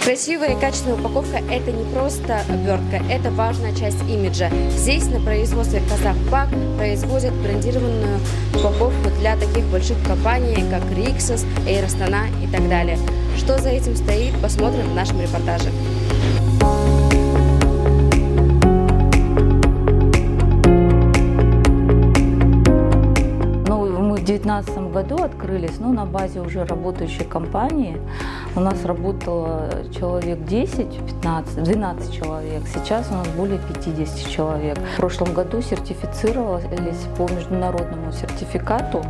Красивая и качественная упаковка – это не просто обертка, это важная часть имиджа. Здесь на производстве Казахпак производят брендированную упаковку для таких больших компаний, как Rixos, Air Astana и так далее. Что за этим стоит, посмотрим в нашем репортаже. В 2019 году открылись, на базе уже работающей компании. У нас работало человек 10, 15, 12 человек. Сейчас у нас более 50 человек. В прошлом году сертифицировались по международному сертификату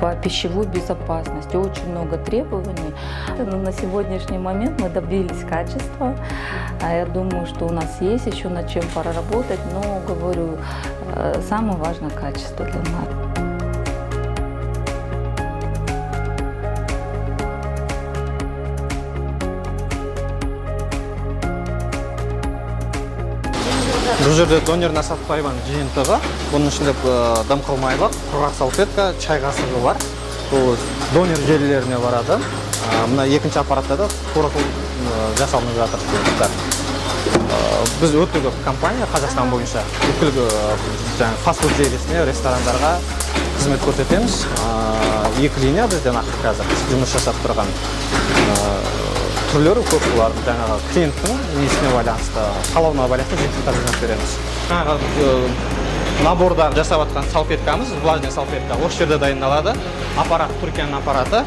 по пищевой безопасности. Очень много требований. Но на сегодняшний момент мы добились качества. Я думаю, что у нас есть еще над чем поработать, но, говорю, самое важное качество для нас. Бұл жерде донер насатпаеваның жиынтығы, бұның ішінде дымқыл майлық, құрғақ салфетка, чай қасығы бар. Бұл донер желілеріне барады. Мына екінші аппаратта да қорыту жасалынып жатыр. Біз өте көп компания Қазақстан бойынша бүкіл фастфуд желісіне, ресторандарға қызмет көрсетеміз. Екі линия бізден ақыр қазір жұмыс жасап тұрған. Түрлері көп олар, жаңағы клиенттің несіне байланысты, қалауына байланысты жеткілікті қызмет береміз. Наборда жасап жатқан салфеткамыз, влажный салфетка, осы жерде дайындалады. Аппарат Түркияның аппараты.